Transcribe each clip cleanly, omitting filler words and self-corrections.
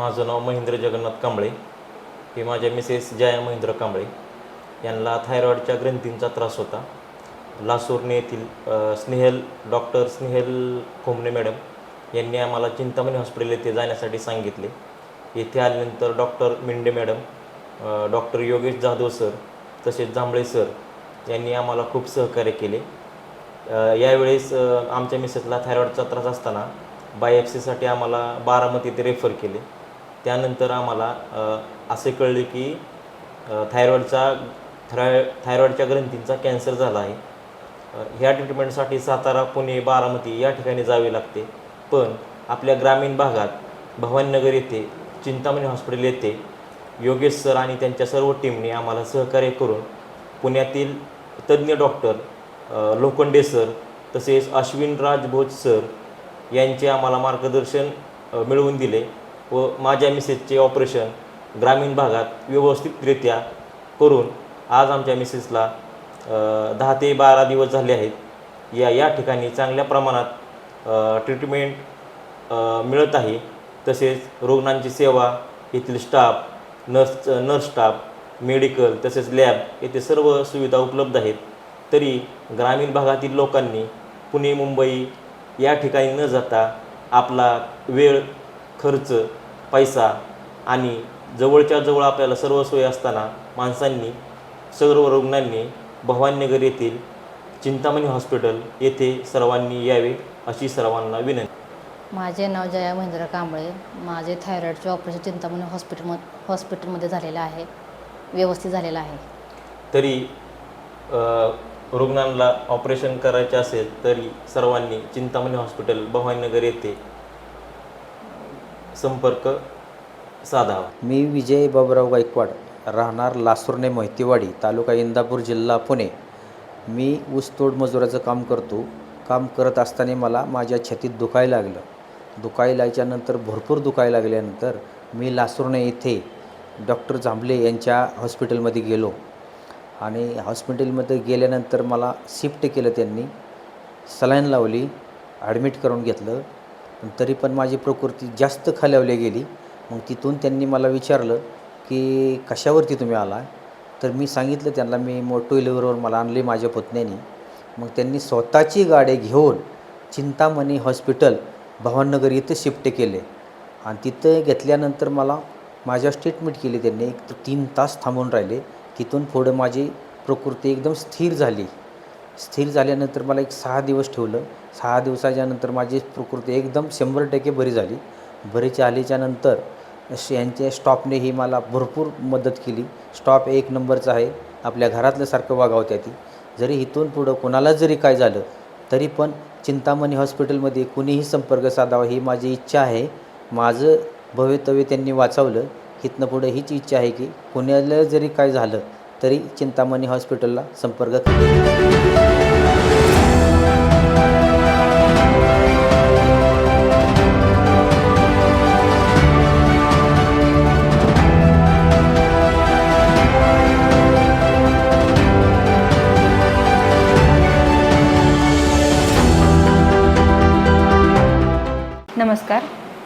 माझं नाव महेंद्र जगन्नाथ कांबळे. हे माझ्या मिसेस जया महेंद्र कांबळे. यांना थायरॉईडच्या ग्रंथींचा त्रास होता. लासुर्णे येथील डॉक्टर स्नेहल खोमणे मॅडम यांनी आम्हाला चिंतामणी हॉस्पिटल येथे जाण्यासाठी सांगितले. येथे आल्यानंतर doctor Minde madam, doctor Yogesh Jadhav sir तसेच जांभळे सर यांनी आम्हाला खूप सहकार्य केले. यावेळेस आमच्या मिसेसला थायरॉईडचा त्रास असताना बायोप्सीसाठी आम्हाला बारामती येथे रेफर केले. त्यानंतर आम्हाला असे कळले की थायरॉईडच्या ग्रंथींचा कॅन्सर झाला आहे. ह्या ट्रीटमेंटसाठी सातारा, पुणे, बारामती या ठिकाणी जावे लागते. पण आपल्या ग्रामीण भागात भवानीनगर येथे चिंतामणी हॉस्पिटल येथे योगेश सर आणि त्यांच्या सर्व टीमने आम्हाला सहकार्य करून पुण्यातील तज्ज्ञ डॉक्टर लोखंडे सर तसेच अश्विन राज भोज सर यांचे आम्हाला मार्गदर्शन मिळवून दिले व माझ्या मिसेसचे ऑपरेशन ग्रामीण भागात व्यवस्थितरित्या करून आज आमच्या मिसेसला 10 ते 12 दिवस झाले आहेत. या ठिकाणी चांगल्या प्रमाणात ट्रीटमेंट मिळत आहे. तसेच रुग्णांची सेवा, येथील स्टाफ, नर्स स्टाफ, मेडिकल तसेच लॅब येथे सर्व सुविधा उपलब्ध आहेत. तरी ग्रामीण भागातील लोकांनी पुणे, मुंबई या ठिकाणी न जाता आपला वेळ, खर्च, पैसा आणि जवळच्या जवळ आपल्याला सर्व सोयी असताना सर्व रुग्णांनी भवानीनगर येथील चिंतामणी हॉस्पिटल येथे सर्वांनी यावे अशी सर्वांना विनंती. माझे नाव जया महेंद्र कांबळे. माझे थायरॉईडचे ऑपरेशन चिंतामणी हॉस्पिटलमध्ये झालेलं आहे, व्यवस्थित झालेलं आहे. तरी रुग्णांना ऑपरेशन करायचे असेल तरी सर्वांनी चिंतामणी हॉस्पिटल भवानीनगर येथे संपर्क साधावा. मी विजय बाबुराव गायकवाड, राहणार लासुर्णे मोहितेवाडी, तालुका इंदापूर, जिल्हा पुणे. मी ऊसतोड मजुराचं काम करतो. काम करत असताना मला माझ्या छातीत दुखायला लागलं. याच्यानंतर भरपूर दुखायला लागल्यानंतर मी लासुर्णे येथे डॉक्टर जांभळे यांच्या हॉस्पिटलमध्ये गेलो आणि हॉस्पिटलमध्ये गेल्यानंतर मला शिफ्ट केलं. त्यांनी सलाईन लावली, ॲडमिट करून घेतलं. तरी पण माझी प्रकृती जास्त खालावली गेली. मग तिथून त्यांनी मला विचारलं की कशावरती तुम्ही आला. तर मी सांगितलं त्यांना मी टू व्हीलरवर मला आणले माझ्या पुतण्यानी. मग त्यांनी स्वतःची गाडी घेऊन चिंतामणी हॉस्पिटल भवानीनगर इथे शिफ्ट केले आणि तिथं घेतल्यानंतर मला माझ्या ट्रीटमेंट केली त्यांनी. 3 तास थांबून राहिले. तिथून पुढं माझी प्रकृती एकदम स्थिर झाली. स्थिर झाल्यानंतर मला 6 दिवस ठेवलं. 6 दिवसाच्यानंतर माझी प्रकृती एकदम 100% बरी झाली. बरीच आल्याच्यानंतर यांच्या स्टॉपने ही मला भरपूर मदत केली. स्टॉप 1 नंबरचा आहे. आपल्या घरातल्यासारखं वागावत्या ती. जरी इथून पुढं कोणाला जरी काय झालं तरी पण चिंतामणी हॉस्पिटलमध्ये कुणीही संपर्क साधावा ही माझी इच्छा आहे. माझं भवितव्य त्यांनी वाचवलं. इथनं पुढं हीच इच्छा आहे की कुणाला जरी काय झालं तरी चिंतामणी हॉस्पिटलला संपर्क करा. नमस्कार,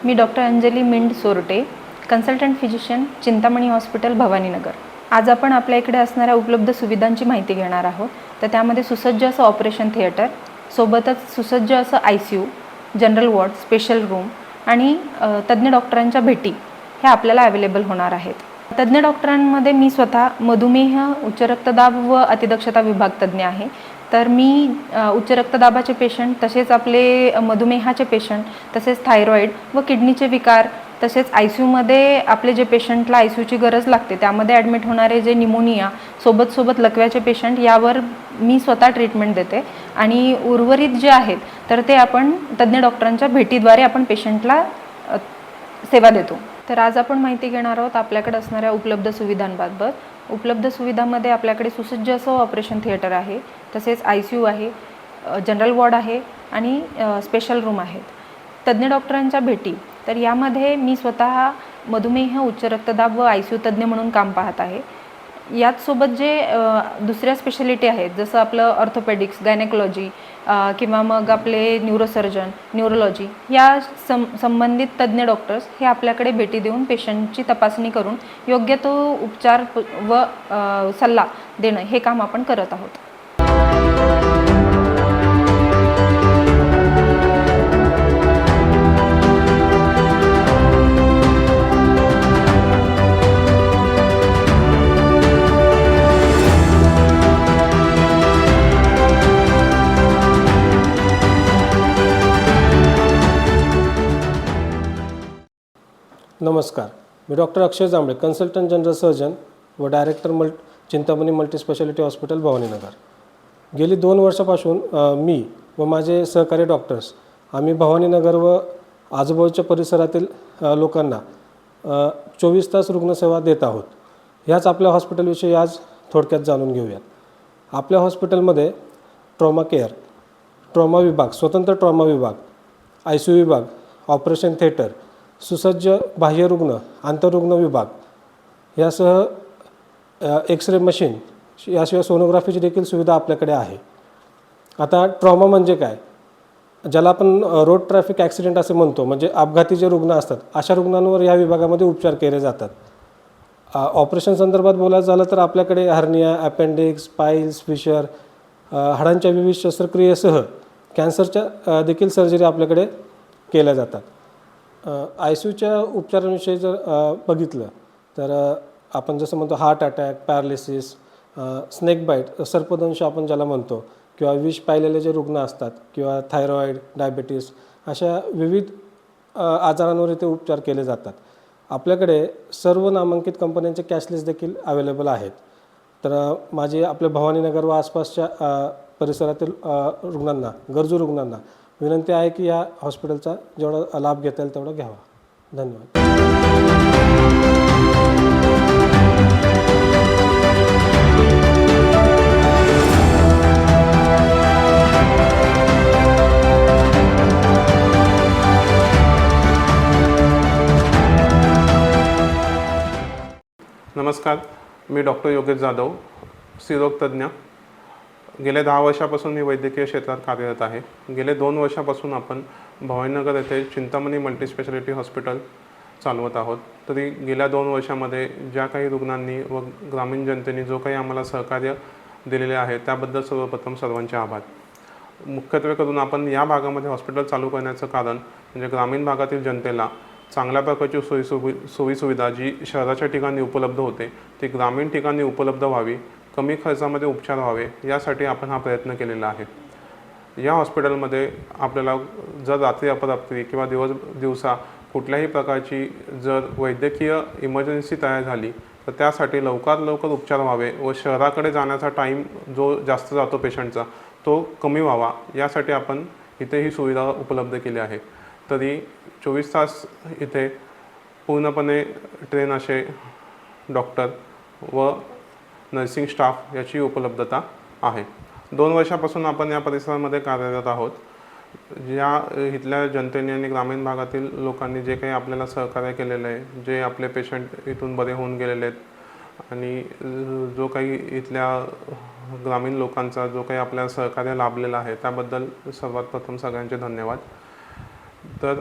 मी doctor Anjali Mind Sorte, consultant physician, Chintamani hospital Bhavaninagar. आज आपण आपल्या इकडे असणाऱ्या उपलब्ध सुविधांची माहिती घेणार आहोत. तर त्यामध्ये सुसज्ज असं ऑपरेशन थिएटर, सोबतच सुसज्ज असं ICU, general ward, special room आणि तज्ज्ञ डॉक्टरांच्या भेटी ह्या आपल्याला अवेलेबल होणार आहेत. तज्ज्ञ डॉक्टरांमध्ये मी स्वतः मधुमेह, उच्च रक्तदाब व अतिदक्षता विभाग तज्ज्ञ आहे. तर मी उच्च रक्तदाबाचे पेशंट, तसेच आपले मधुमेहाचे पेशंट, तसेच थायरॉईड व किडनीचे विकार, तसेच ICUमध्ये आपले जे पेशंटला ICUची गरज लागते त्यामध्ये ॲडमिट होणारे जे निमोनिया, सोबत लकव्याचे पेशंट, यावर मी स्वतः ट्रीटमेंट देते. आणि उर्वरित जे आहेत तर ते आपण तज्ज्ञ डॉक्टरांच्या भेटीद्वारे आपण पेशंटला सेवा देतो. तर आज आपण माहिती घेणार आहोत आपल्याकडे असणाऱ्या उपलब्ध सुविधांबाबत. उपलब्ध सुविधामध्ये आपल्याकडे सुसज्ज असं ऑपरेशन थिएटर आहे, तसेच ICU आहे, जनरल वॉर्ड आहे आणि स्पेशल रूम आहेत. तज्ज्ञ डॉक्टरांच्या भेटी, तर यामध्ये मी स्वतः मधुमेह, उच्च रक्तदाब व ICU तज्ज्ञ म्हणून काम पाहत आहे. याचसोबत जे दुसऱ्या स्पेशालिटी आहेत जसं आपलं ऑर्थोपेडिक्स, गायनेकॉलॉजी किंवा मग आपले न्यूरोसर्जन, न्यूरोलॉजी या संबंधित तज्ज्ञ डॉक्टर्स हे आपल्याकडे भेटी देऊन पेशंटची तपासणी करून योग्य तो उपचार व सल्ला देणं हे काम आपण करत आहोत. नमस्कार, मी doctor Akshay Jambhale, consultant general surgeon व director Chintamani multispeciality hospital Bhavaninagar. गेली 2 वर्षापासून मी व माझे सहकारी डॉक्टर्स आम्ही भवानीनगर व आजूबाजूच्या परिसरातील लोकांना 24 तास रुग्णसेवा देत आहोत. ह्याच आपल्या हॉस्पिटलविषयी आज थोडक्यात जाणून घेऊयात. आपल्या हॉस्पिटलमध्ये ट्रॉमा केअर, ट्रॉमा विभाग, स्वतंत्र ट्रॉमा विभाग, ICU विभाग, ऑपरेशन थिएटर, सुसज्ज बाह्यरुग्ण, आंतररुग्ण विभाग यासह एक्सरे मशीन याशिवाय सोनोग्राफीची देखील सुविधा आपल्याकडे आहे. आता ट्रॉमा म्हणजे काय, ज्याला आपण रोड ट्रॅफिक ॲक्सिडेंट असे म्हणतो, म्हणजे अपघाती जे रुग्ण असतात अशा रुग्णांवर या विभागामध्ये उपचार केले जातात. ऑपरेशन संदर्भात बोलायचं झालं तर आपल्याकडे हर्निया, अपेंडिक्स, पाईल्स, फिशर, हाडांच्या विविध शस्त्रक्रियेसह कॅन्सरच्या देखील सर्जरी आपल्याकडे केल्या जातात. ICUच्या उपचारांविषयी जर बघितलं तर आपण जसं म्हणतो heart attack, paralysis, snake bite, सर्पदंश आपण ज्याला म्हणतो, किंवा विष पाहिलेले जे रुग्ण असतात, किंवा थायरॉईड, डायबिटीस अशा विविध आजारांवर इथे उपचार केले जातात. आपल्याकडे सर्व नामांकित कंपन्यांचे कॅशलेस देखील अवेलेबल आहेत. तर माझी आपल्या भवानीनगर व आसपासच्या परिसरातील रुग्णांना, गरजू रुग्णांना विनंती आहे की या हॉस्पिटलचा जेवढा लाभ घेता येईल तेवढा घ्यावा. धन्यवाद. नमस्कार, मी डॉक्टर योगेश जाधव, स्त्रीरोग तज्ज्ञ. गेल्या 10 वर्षापासून मी वैद्यकीय क्षेत्रात कार्यरत आहे. गेले 2 वर्षापासून आपण भवानीनगर येथे चिंतामणी मल्टीस्पेशालिटी हॉस्पिटल चालवत आहोत. तरी गेल्या 2 वर्षामध्ये ज्या काही रुग्णांनी व ग्रामीण जनतेने जो काही आम्हाला सहकार्य दिलेले आहे त्याबद्दल सर्वप्रथम सर्वांचे आभार. मुख्यत्वे करून आपण या भागामध्ये हॉस्पिटल चालू करण्याचं कारण म्हणजे ग्रामीण भागातील जनतेला चांगल्या प्रकारची सोयीसुविधा जी शहराच्या ठिकाणी उपलब्ध होते ती ग्रामीण ठिकाणी उपलब्ध व्हावी, कमी खर्चामध्ये उपचार व्हावे यासाठी आपण हा प्रयत्न केलेला आहे. या हॉस्पिटलमध्ये आपल्याला जर रात्री अपरात्री किंवा दिवसा कुठल्याही प्रकारची जर वैद्यकीय इमर्जन्सी तयार झाली तर त्यासाठी लवकर उपचार व्हावे व शहराकडे जाण्याचा टाईम जो जास्त जातो पेशंटचा तो कमी व्हावा यासाठी आपण इथे ही सुविधा उपलब्ध केली आहे. तरी 24 तास इथे पूर्णपणे ट्रेन असे डॉक्टर व नर्सिंग स्टाफ याची उपलब्धता आहे. 2 वर्षापासून आपण या परिसरामध्ये कार्यरत आहोत. या इथल्या जनतेने आणि ग्रामीण भागातील लोकांनी जे काही आपल्याला सहकार्य केलेलं आहे, जे आपले पेशंट इथून बरे होऊन गेलेले आहेत आणि जो काही इथल्या ग्रामीण लोकांचा जो काही आपल्याला सहकार्य लाभलेलं आहे त्याबद्दल सर्वात प्रथम सगळ्यांचे धन्यवाद. तर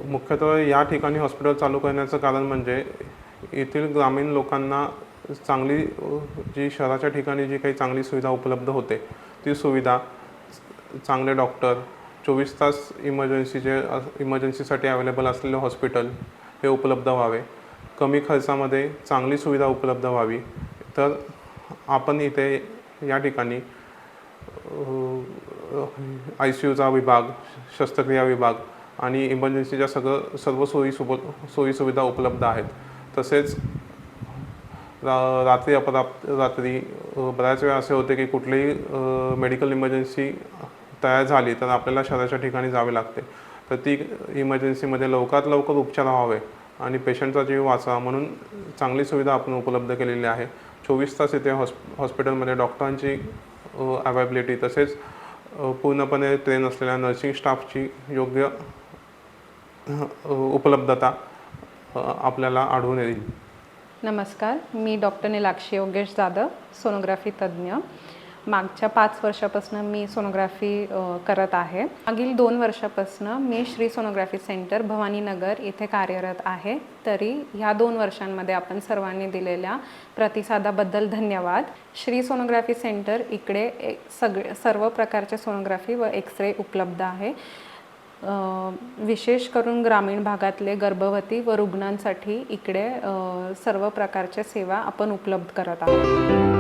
मुख्यतः या ठिकाणी हॉस्पिटल चालू करण्याचं कारण म्हणजे येथील ग्रामीण लोकांना चांगली जी शहराच्या ठिकाणी जी काही चांगली सुविधा उपलब्ध होते ती सुविधा, चांगले डॉक्टर, 24 तास इमर्जन्सीसाठी अवेलेबल असलेले हॉस्पिटल हे उपलब्ध व्हावे, कमी खर्चामध्ये चांगली सुविधा उपलब्ध व्हावी. तर आपण इथे या ठिकाणी ICUचा विभाग, शस्त्रक्रिया विभाग आणि इमर्जन्सीच्या सर्व सोयीसुविधा उपलब्ध आहेत. तसेच रात्री बऱ्याच वेळा असे होते की कुठलीही मेडिकल इमर्जन्सी तयार झाली तर आपल्याला शहराच्या ठिकाणी जावे लागते. तर ती इमर्जन्सीमध्ये लवकर उपचार व्हावे आणि पेशंटचा जीव वाचावा म्हणून चांगली सुविधा आपण उपलब्ध केलेली आहे. 24 तास इथे हॉस्पिटलमध्ये डॉक्टरांची अवेलेबिलिटी तसेच पूर्णपणे ट्रेन असलेल्या नर्सिंग स्टाफची योग्य उपलब्धता आपल्याला आढळून येईल. नमस्कार, मी डॉक्टर नीलाक्षी योगेश जाधव, सोनोग्राफी तज्ज्ञ. मागच्या 5 वर्षापासून मी सोनोग्राफी करत आहे. मागील 2 वर्षापासून मी श्री सोनोग्राफी सेंटर भवानीनगर येथे कार्यरत आहे. तरी ह्या 2 वर्षांमध्ये आपण सर्वांनी दिलेल्या प्रतिसादाबद्दल धन्यवाद. श्री सोनोग्राफी सेंटर इकडे सर्व प्रकारचे सोनोग्राफी व एक्सरे उपलब्ध आहे. विशेष करून ग्रामीण भागातले गर्भवती व रुग्णांसाठी इकडे सर्व प्रकारच्या सेवा आपण उपलब्ध करत आहोत.